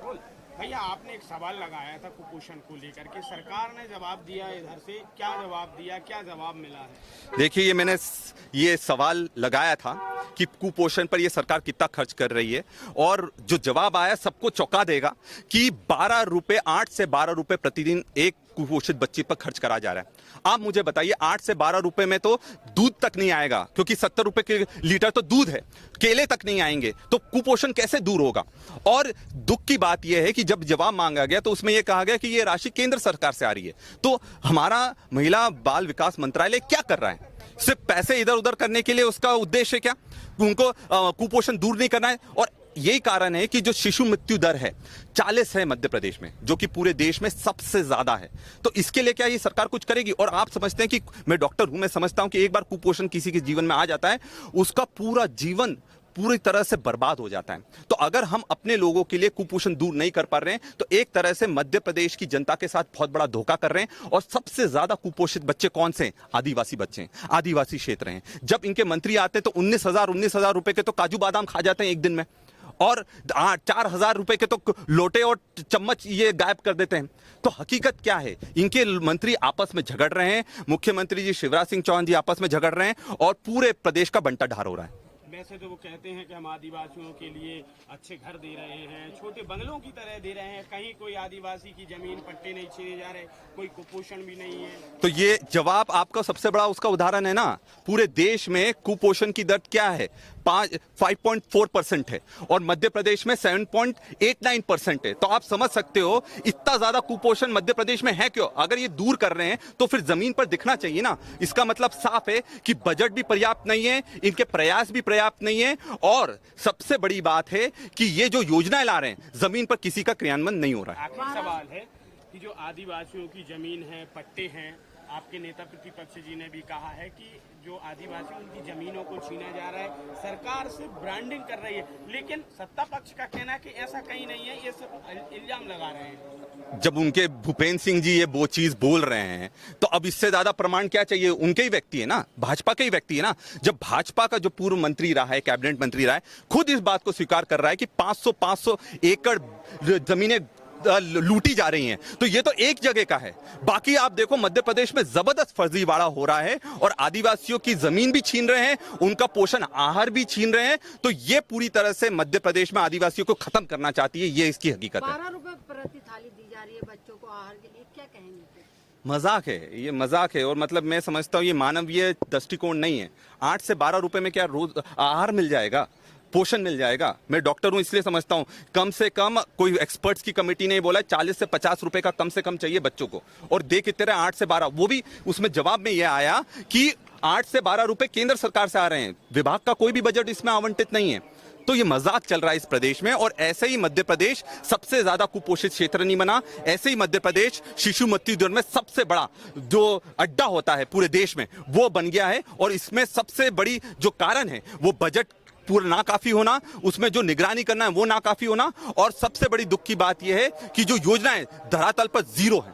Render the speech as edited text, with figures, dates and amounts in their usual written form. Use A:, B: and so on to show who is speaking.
A: भैया आपने एक सवाल लगाया था कुपोषण को लेकर के, सरकार ने जवाब दिया, इधर से क्या जवाब दिया, क्या जवाब मिला है?
B: देखिए, मैंने ये सवाल लगाया था कि कुपोषण पर ये सरकार कितना खर्च कर रही है, और जो जवाब आया सबको चौंका देगा कि 8 से 12 रुपए प्रतिदिन एक कुपोषित बच्चे पर खर्च करा जा रहा है। आप मुझे बताइए, 8 से 12 रुपए में तो दूध तक नहीं आएगा, क्योंकि 70 रुपए के लीटर तो दूध है, केले तक नहीं आएंगे, तो कुपोषण कैसे दूर होगा? और दुख की बात यह है कि जब जवाब मांगा गया तो उसमें यह कहा गया कि यह राशि केंद्र सरकार से आ रही है। तो हमारा महिला बाल विकास मंत्रालय क्या कर रहा है? सिर्फ पैसे इधर उधर करने के लिए उसका उद्देश्य क्या? उनको कुपोषण दूर नहीं करना है। और यही कारण है कि जो शिशु मृत्यु दर है 40 है मध्य प्रदेश में, जो कि पूरे देश में सबसे ज्यादा है। तो इसके लिए क्या ये सरकार कुछ करेगी? और आप समझते हैं कि मैं डॉक्टर हूं, मैं समझता हूं कि एक बार कुपोषण किसी के जीवन में आ जाता है, उसका पूरा जीवन पूरी तरह से बर्बाद हो जाता है। तो अगर हम अपने लोगों के लिए कुपोषण दूर नहीं कर पा रहे हैं, तो एक तरह से मध्य प्रदेश की जनता के साथ बहुत बड़ा धोखा कर रहे हैं। और सबसे ज्यादा कुपोषित बच्चे कौन से हैं? आदिवासी बच्चे हैं, आदिवासी क्षेत्र हैं। जब इनके मंत्री आते हैं तो 19,000 रुपए के तो काजू बादाम खा जाते हैं एक दिन में, और 4,000 रुपए के तो लोटे और चम्मच ये गायब कर देते हैं। तो हकीकत क्या है? इनके मंत्री आपस में झगड़ रहे हैं, मुख्यमंत्री जी शिवराज सिंह चौहान जी आपस में झगड़ रहे हैं, और पूरे प्रदेश का बंटा ढार हो रहा है।
A: वैसे तो वो कहते हैं कि हम आदिवासियों के लिए अच्छे घर दे रहे हैं, छोटे बंगलों की तरह दे रहे हैं, कहीं कोई आदिवासी की जमीन पट्टे नहीं छीने जा रहे, कोई कुपोषण भी नहीं है।
B: तो ये जवाब आपका सबसे बड़ा उसका उदाहरण है ना। पूरे देश में कुपोषण की दर क्या है? 5.4% है, और मध्य प्रदेश में 7.89% है। तो आप समझ सकते हो इतना ज्यादा कुपोषण मध्य प्रदेश में है क्यों? अगर ये दूर कर रहे हैं तो फिर जमीन पर दिखना चाहिए ना। इसका मतलब साफ है कि बजट भी पर्याप्त नहीं है, इनके प्रयास भी पर्याप्त नहीं है, और सबसे बड़ी बात है कि ये जो योजनाएं ला रहे हैं जमीन पर किसी का क्रियान्वयन नहीं हो रहा है।
A: आखिरी सवाल है कि जो आदिवासियों की जमीन है, पट्टे हैं, आपके नेता प्रतिपक्ष जी ने भी कहा है कि जो आदिवासियों की जमीनों को छीना जा रहा है, सरकार से ब्रांडिंग कर रही है, लेकिन सत्ता पक्ष का कहना है कि ऐसा कहीं नहीं है, ये सब इल्जाम लगा रहे हैं।
B: जब उनके भूपेंद्र सिंह जी ये वो चीज बोल रहे हैं तो अब इससे ज्यादा प्रमाण क्या चाहिए? उनके ही व्यक्ति है ना, भाजपा के ही व्यक्ति है ना। जब भाजपा का जो पूर्व मंत्री रहा है, कैबिनेट मंत्री रहा है, खुद इस बात को स्वीकार कर रहा है कि 500 एकड़ जमीनें लूटी जा रही हैं, तो ये तो एक जगह का है। बाकी आप देखो मध्य प्रदेश में जबरदस्त फर्जीवाड़ा हो रहा है, और आदिवासियों की जमीन भी छीन रहे हैं, उनका पोषण आहार भी छीन रहे हैं। तो ये पूरी तरह से मध्य प्रदेश में आदिवासियों को खत्म करना चाहती है, ये इसकी हकीकत है।
C: 12 रुपए प्रति थाली दी जा रही है बच्चों को आहार के लिए, क्या कहेंगे?
B: मजाक है, ये मजाक है। और मतलब मैं समझता हूँ ये मानवीय दृष्टिकोण नहीं है। 8 से 12 रुपए में क्या रोज आहार मिल जाएगा, पोषण मिल जाएगा? मैं डॉक्टर हूं इसलिए समझता हूं कम से कम कोई एक्सपर्ट्स की कमेटी ने बोला 40 से 50 रुपए का कम से कम चाहिए बच्चों को, और दे कितने रहे? 8 से 12। वो भी उसमें जवाब में यह आया कि 8 से 12 रुपए केंद्र सरकार से आ रहे हैं, विभाग का कोई भी बजट इसमें आवंटित नहीं है। तो ये मजाक चल रहा है इस प्रदेश में, और ऐसे ही मध्य प्रदेश सबसे ज्यादा कुपोषित क्षेत्र नहीं बना, ऐसे ही मध्य प्रदेश शिशु मृत्यु दर में सबसे बड़ा जो अड्डा होता है पूरे देश में वो बन गया है। और इसमें सबसे बड़ी जो कारण है वो बजट पूरा नाकाफी होना, उसमें जो निगरानी करना है वो नाकाफी होना, और सबसे बड़ी दुख की बात यह है कि जो योजनाएं धरातल पर जीरो है।